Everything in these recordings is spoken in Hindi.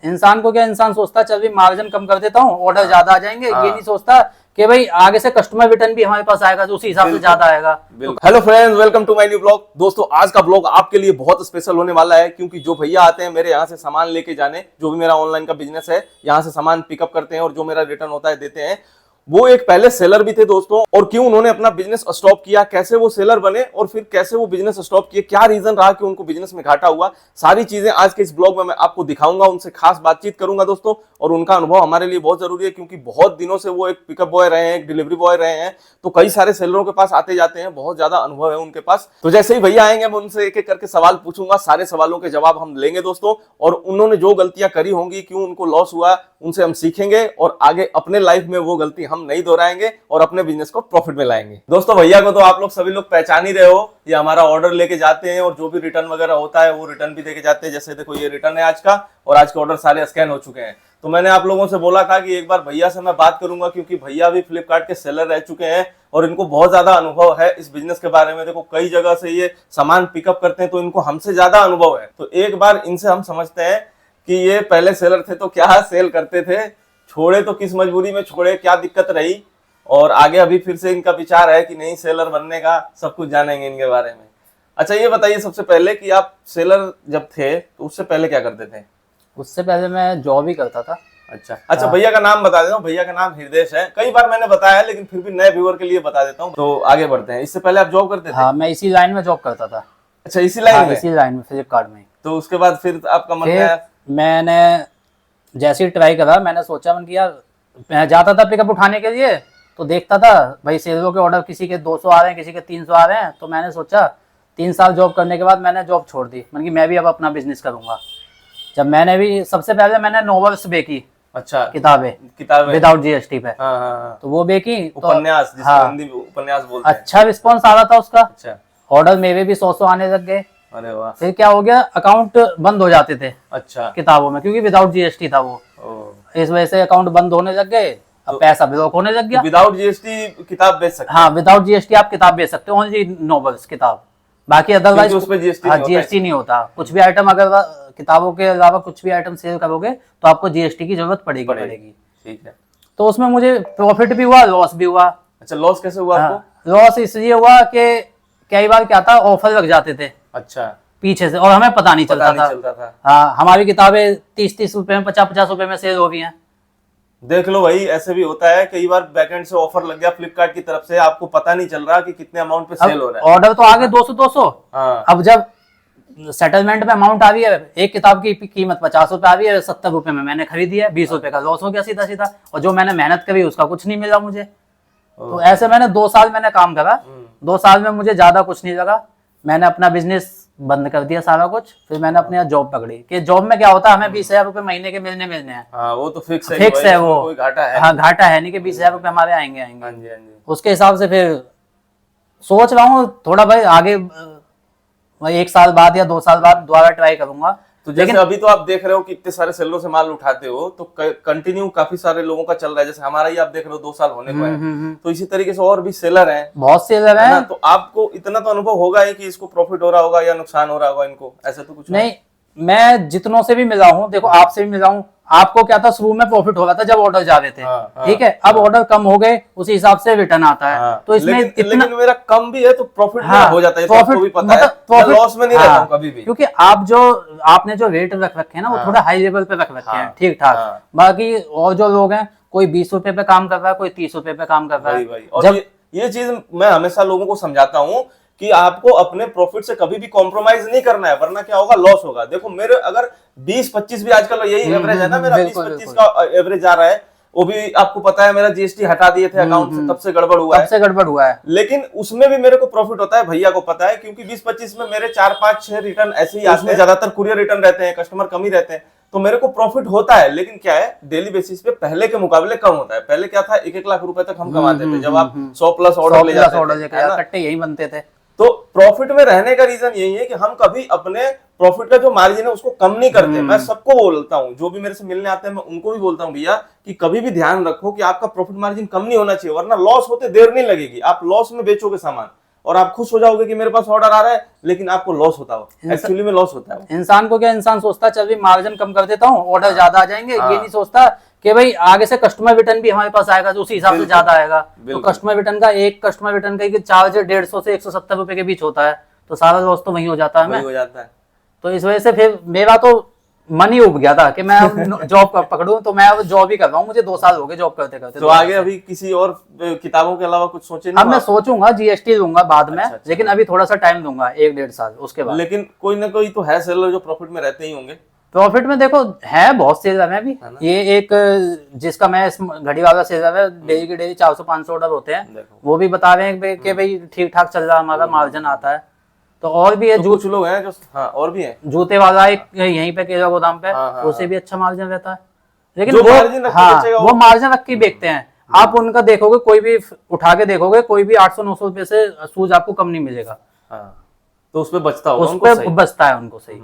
इंसान को क्या, इंसान सोचता है चल भी मार्जिन कम कर देता हूँ, ऑर्डर ज्यादा आ जाएंगे। ये नहीं सोचता कि भाई आगे से कस्टमर रिटर्न भी हमारे पास आएगा तो उसी हिसाब से ज्यादा आएगा। Hello friends, welcome to my new blog. दोस्तों, आज का ब्लॉग आपके लिए बहुत स्पेशल होने वाला है, क्योंकि जो भैया आते हैं मेरे यहाँ से सामान लेके जाने, जो भी मेरा ऑनलाइन का बिजनेस है, यहाँ से सामान पिकअप करते हैं और जो मेरा रिटर्न होता है देते हैं, वो एक पहले सेलर भी थे दोस्तों। और क्यों उन्होंने अपना बिजनेस स्टॉप किया, कैसे वो सेलर बने और फिर कैसे वो बिजनेस स्टॉप किए, क्या रीजन रहा कि उनको बिजनेस में घाटा हुआ, सारी चीजें आज के इस ब्लॉग में मैं आपको दिखाऊंगा। उनसे खास बातचीत करूंगा दोस्तों, और उनका अनुभव हमारे लिए बहुत जरूरी है, क्योंकि बहुत दिनों से वो एक पिकअप बॉय रहे हैं, एक डिलीवरी बॉय रहे हैं, तो कई सारे सेलरों के पास आते जाते हैं, बहुत ज्यादा अनुभव है उनके पास। तो जैसे ही भैया आएंगे मैं उनसे एक एक करके सवाल पूछूंगा, सारे सवालों के जवाब हम लेंगे दोस्तों। और उन्होंने जो गलतियां करी होंगी, क्यों उनको लॉस हुआ, उनसे हम सीखेंगे और आगे अपने लाइफ में वो गलती हम नहीं दोहराएंगे और अपने बिजनेस को प्रॉफिट में लाएंगे। दोस्तों, भैया को तो आप लोग सभी लोग पहचान ही रहे हो, ये हमारा ऑर्डर लेके जाते हैं और जो भी रिटर्न वगैरह होता है वो रिटर्न भी देके जाते हैं। जैसे देखो, ये रिटर्न है आज का, और आज के ऑर्डर सारे स्कैन हो चुके हैं। तो मैंने आप लोगों से बोला था कि एक बार भैया से मैं बात करूंगा, क्योंकि भैया भी फ्लिपकार्ट के सेलर रह चुके हैं और इनको बहुत ज्यादा अनुभव है इस बिजनेस के बारे में। देखो, कई जगह से ये सामान पिकअप करते हैं, तो इनको हमसे ज्यादा अनुभव है। तो एक बार इनसे हम समझते हैं कि ये पहले सेलर थे तो क्या सेल करते थे, छोड़े तो किस मजबूरी में छोड़े, क्या दिक्कत रही, और आगे अभी फिर से इनका विचार है कि नहीं सेलर बनने का, सब कुछ जानेंगे इनके बारे में। अच्छा, ये बताइए सबसे पहले कि आप सेलर जब थे तो उससे पहले क्या करते थे? उससे पहले मैं जॉब ही करता था। अच्छा, भैया का नाम बता देता हूँ। भैया का नाम हृदय है, कई बार मैंने बताया है, लेकिन फिर भी नए व्यूअर के लिए बता देता हूँ। तो आगे बढ़ते हैं। इससे पहले आप जॉब करते थे? हाँ, मैं इसी लाइन में जॉब करता था। अच्छा, इसी लाइन में? इसी लाइन में, फ्लिपकार्ट में। तो उसके बाद फिर आपका मन गया? मैंने जैसे ही ट्राई करा, मैंने सोचा मन कि यार, मैं जाता था पिकअप उठाने के लिए, तो देखता था भाई सेलरों के ऑर्डर किसी के 200 आ रहे हैं, किसी के 300 आ रहे हैं। तो मैंने सोचा 3 साल जॉब करने के बाद मैंने जॉब छोड़ दी, मतलब कि मैं भी अब अपना बिजनेस करूंगा। जब मैंने भी सबसे पहले मैंने नॉवेल्स बेची। अच्छा, किताबें विदाउट जीएसटी पे। हाँ। तो वो बेची, उपन्यास, जिसको हिंदी में उपन्यास बोलते हैं। अच्छा रिस्पॉन्स आ रहा था उसका। अच्छा, ऑर्डर मेरे भी 100 आने लग गए। अरे वाह। फिर क्या हो गया, अकाउंट बंद हो जाते थे। अच्छा, किताबों में, क्योंकि विदाउट जीएसटी था वो। इस वजह से अकाउंट बंद होने लग गए, अब पैसा ब्लॉक होने लग गया। विदाउट जीएसटी किताब बेच सकते? हाँ, विदाउट जीएसटी आप किताब बेच सकते हो, ओनली नॉवेल्स किताब। बाकी अदरवाइज उसमें जीएसटी नहीं होता। कुछ भी आइटम, अगर किताबों के अलावा कुछ भी आइटम सेल करोगे तो आपको जीएसटी की जरूरत पड़ेगी। ठीक है। तो उसमें मुझे प्रॉफिट भी हुआ, लॉस भी हुआ। अच्छा, लॉस कैसे हुआ आपको? लॉस इसलिए हुआ कि कई बार क्या था, ऑफर लग जाते थे अच्छा, पीछे से, और हमें पता नहीं चलता था। हाँ, हमारी किताबें 30-30 रुपए में, 50-50 रुपए में सेल हो रही हैं। देख लो भाई, ऐसे भी होता है। कई बार बैकएंड से ऑफर लग गया फ्लिपकार्ट की तरफ से, आपको पता नहीं चल रहा कि कितने अमाउंट पे सेल हो रहा है। ऑर्डर तो आगे 200। हाँ। अब जब सेटलमेंट में अमाउंट आ रही है, एक किताब की कीमत 50 रुपए आ रही है, 70 रुपए में मैंने खरीदी है, 20 रुपए का लॉस हो गया सीधा सीधा। और जो मैंने मेहनत करी उसका कुछ नहीं मिला मुझे। तो ऐसे मैंने 2 साल मैंने काम करा। 2 साल में मुझे ज्यादा कुछ नहीं लगा, मैंने अपना बिजनेस बंद कर दिया सारा कुछ। फिर मैंने अपने यहाँ जॉब पकड़ी, कि जॉब में क्या होता है, हमें 20,000 रुपए महीने के मिलने हैं। हाँ, वो तो फिक्स है वो, कोई घाटा है? हाँ, घाटा है नहीं कि 20,000 रुपए हमारे आएंगे। हाँ जी, हाँ जी। उसके हिसाब से फिर सोच रहा हूँ थोड़ा भाई आगे, 1 साल बाद या 2 साल बाद दोबारा ट्राई करूंगा। तो जैसे अभी तो आप देख रहे हो कि इतने सारे सेलरों से माल उठाते हो, तो कंटिन्यू काफी सारे लोगों का चल रहा है। जैसे हमारा ही आप देख रहे हो 2 साल होने को है, तो इसी तरीके से और भी सेलर हैं, बहुत सेलर हैं। तो आपको इतना तो अनुभव होगा ही कि इसको प्रॉफिट हो रहा होगा या नुकसान हो रहा होगा इनको, ऐसा तो कुछ नहीं। मैं जितनों से भी मिला हूँ, देखो आपसे भी मिला हूँ, आपको क्या था, शुरू में प्रॉफिट हो रहा था जब ऑर्डर जा रहे थे। ठीक है, अब ऑर्डर कम हो गए, उसी हिसाब से रिटर्न आता है। तो इसमें लेकिन मेरा कम भी है तो प्रॉफिट हो जाता है, प्रॉफिट भी पता है, लॉस में नहीं रहता हूं कभी भी। क्योंकि आपने जो रेट रख रखे हैं ना, वो थोड़ा हाई लेवल पे रख रखे हैं, ठीक ठाक। बाकी और जो लोग हैं, कोई 20 रुपए पे काम कर रहा है, कोई 30 रुपए पे काम कर रहा है। और ये चीज मैं हमेशा लोगों को समझाता हूँ कि आपको अपने प्रॉफिट से कभी भी कॉम्प्रोमाइज नहीं करना है, वरना क्या होगा, लॉस होगा। देखो, मेरे अगर 20-25 भी आजकल यही एवरेज है ना, मेरा 20-25 का एवरेज आ रहा है। वो भी आपको पता है, मेरा जीएसटी हटा दिए थे अकाउंट से, तब से गड़बड़ हुआ है। लेकिन उसमें भी मेरे को प्रॉफिट होता है, भैया को पता है, क्योंकि 20-25 में मेरे 4-5-6 रिटर्न ऐसे ही आते हैं। ज्यादातर कुरियर रिटर्न रहते हैं, कस्टमर कम ही रहते हैं, तो मेरे को प्रॉफिट होता है। लेकिन क्या है, डेली बेसिस पे पहले के मुकाबले कम होता है। पहले क्या था, 1-1 लाख रुपए तक हम कमाते थे जब आप 100+ ऑर्डर ले जाते थे, कट्टे यही बनते थे। तो प्रॉफिट में रहने का रीजन यही है कि हम कभी अपने प्रॉफिट का जो मार्जिन है उसको कम नहीं करते। मैं सबको बोलता हूँ, जो भी मेरे से मिलने आते हैं, मैं उनको भी बोलता हूँ, भैया कि कभी भी ध्यान रखो कि आपका प्रॉफिट मार्जिन कम नहीं होना चाहिए, वरना लॉस होते देर नहीं लगेगी। आप लॉस में बेचोगे सामान, और आप खुश हो जाओगे कि मेरे पास ऑर्डर आ रहा है, लेकिन आपको लॉस होता है, एक्चुअली में लॉस होता है। इंसान को क्या, इंसान सोचता है चल भी मार्जिन कम कर देता हूँ, ऑर्डर ज्यादा आ जाएंगे। ये नहीं सोचता कि भाई आगे से कस्टमर रिटर्न भी हमारे पास आएगा तो उसी हिसाब से ज्यादा आएगा। तो कस्टमर रिटर्न का, एक कस्टमर रिटर्न का चार्ज 150 से 170 रुपए के बीच होता है, तो सारा लॉस तो वही हो जाता है हमें। हो जाता है। तो इस वजह से फिर मेरा तो मन ही उब गया था कि मैं जॉब पकड़ूं। तो मैं अब जॉब ही कर रहा हूँ, मुझे 2 साल हो गए जॉब करते करते। तो आगे अभी किसी और किताबों के अलावा कुछ सोचे नहीं? अब मैं सोचूंगा जीएसटी दूंगा बाद में। अच्छा। लेकिन अभी थोड़ा सा टाइम दूंगा, 1-1.5 साल, उसके बाद। लेकिन कोई ना कोई तो है सेलर जो प्रॉफिट में रहते ही होंगे। प्रॉफिट में देखो है बहुत सेलर है भी। ये एक जिसका मैं घड़ी वाला सेलर है, डेली की डेली 400-500 ऑर्डर होते हैं, वो भी बता रहे हैं कि भाई ठीक ठाक चल रहा है, हमारा मार्जिन आता है। तो और भी है, तो कुछ लोग हैं जो, हाँ और भी हैं, जूते वाला एक यहीं पे केला गोदाम पे, उसे भी अच्छा मार्जिन रहता है। लेकिन वो वो मार्जिन रख के बेचते हैं। आप उनका देखोगे, कोई भी उठा के देखोगे, कोई भी 800-900 रुपए से शूज आपको कम नहीं मिलेगा। तो उस पे बचता होगा, उस पे बचता है उनको सही।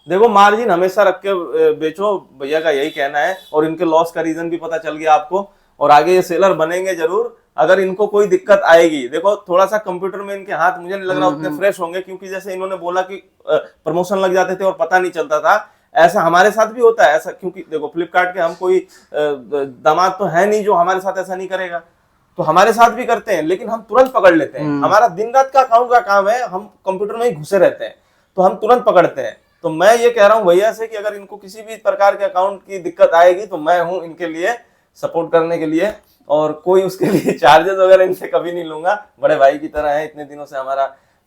देखो मार्जिन हमेशा रख के बेचो, भैया का यही कहना है। और इनके लॉस का रीजन भी पता चल गया आपको। और आगे ये सेलर बनेंगे जरूर। अगर इनको कोई दिक्कत आएगी, देखो थोड़ा सा कंप्यूटर में इनके हाथ मुझे नहीं लग रहा उतने फ्रेश होंगे, क्योंकि जैसे इन्होंने बोला कि प्रमोशन लग जाते थे और पता नहीं चलता था, ऐसा हमारे साथ भी होता है। ऐसा क्योंकि देखो फ्लिपकार्ट के हम कोई दामाद तो है नहीं जो हमारे साथ ऐसा नहीं करेगा। तो हमारे साथ भी करते हैं, लेकिन हम तुरंत पकड़ लेते हैं। हमारा दिन रात का अकाउंट का काम है, हम कंप्यूटर में ही घुसे रहते हैं, तो हम तुरंत पकड़ते हैं। तो मैं ये कह रहा हूँ भैया से कि अगर इनको किसी भी प्रकार के अकाउंट की दिक्कत आएगी तो मैं हूं इनके लिए सपोर्ट करने के लिए। और कोई उसके लिए चार्जेस वगैरह इनसे कभी नहीं लूंगा, बड़े भाई की तरह है, इतने दिनों से हमारा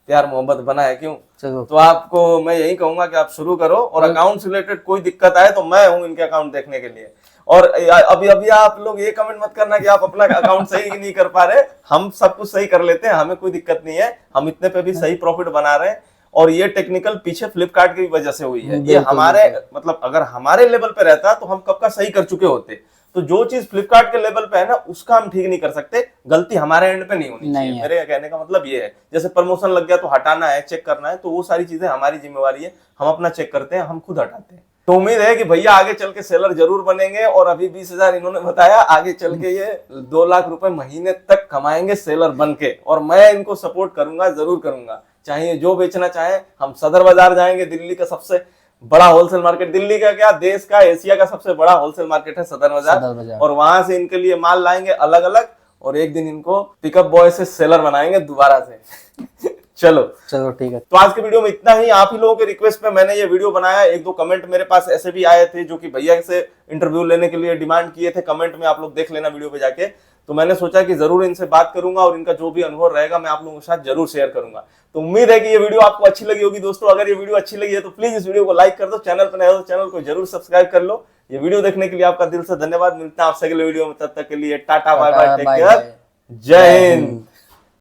प्यार मोहब्बत बना है। क्यों? तो आपको मैं यही कहूंगा कि आप शुरू करो, और अकाउंट से रिलेटेड कोई दिक्कत आए तो मैं हूं इनके अकाउंट देखने के लिए। और अभी अभी आप लोग ये कमेंट मत करना कि आप अपना अकाउंट सही नहीं कर पा रहे। हम सब कुछ सही कर लेते हैं, हमें कोई दिक्कत नहीं है। हम इतने पे भी सही प्रॉफिट बना रहे हैं। और ये टेक्निकल पीछे फ्लिपकार्ट की वजह से हुई है। ये हमारे मतलब अगर हमारे लेवल पे रहता तो हम कब का सही कर चुके होते। तो जो चीज फ्लिपकार्ट के लेवल पे है ना, उसका हम ठीक नहीं कर सकते। गलती हमारे एंड पे नहीं होनी चाहिए। मेरे कहने का मतलब ये है, जैसे प्रमोशन लग गया तो हटाना है, चेक करना है, तो वो सारी चीजें हमारी जिम्मेवारी है। हम अपना चेक करते हैं, हम खुद हटाते हैं। तो उम्मीद है कि भैया आगे चल के सेलर जरूर बनेंगे। और अभी 20,000 इन्होंने बताया, आगे चल के ये 2 लाख रुपए महीने तक कमाएंगे सेलर बन के। और मैं इनको सपोर्ट करूंगा, जरूर करूंगा। चाहे जो बेचना चाहे, हम सदर बाजार जाएंगे। दिल्ली का सबसे बड़ा होलसेल मार्केट, दिल्ली का क्या देश का, एशिया का सबसे बड़ा होलसेल मार्केट है सदर बाजार। और वहां से इनके लिए माल लाएंगे अलग अलग, और एक दिन इनको पिकअप बॉय से सेलर बनाएंगे दोबारा से। चलो ठीक है। तो आज के वीडियो में इतना ही। आप ही लोगों के रिक्वेस्ट पे मैंने ये वीडियो बनाया। 1-2 कमेंट मेरे पास ऐसे भी आए थे जो कि भैया से इंटरव्यू लेने के लिए डिमांड किए थे कमेंट में, आप लोग देख लेना वीडियो पे जाके। तो मैंने सोचा कि जरूर इनसे बात करूंगा, और इनका जो भी अनुभव रहेगा मैं आप लोगों के साथ जरूर शेयर करूंगा। तो उम्मीद है कि ये वीडियो आपको अच्छी लगी होगी। दोस्तों अगर ये वीडियो अच्छी लगी है तो प्लीज इस वीडियो को लाइक कर दो, चैनल पर नए हो तो चैनल को जरूर सब्सक्राइब कर लो। ये वीडियो देखने के लिए आपका दिल से धन्यवाद। मिलते हैं आपसे अगले वीडियो में, तब तक के लिए tata bye bye, take care, जय हिंद।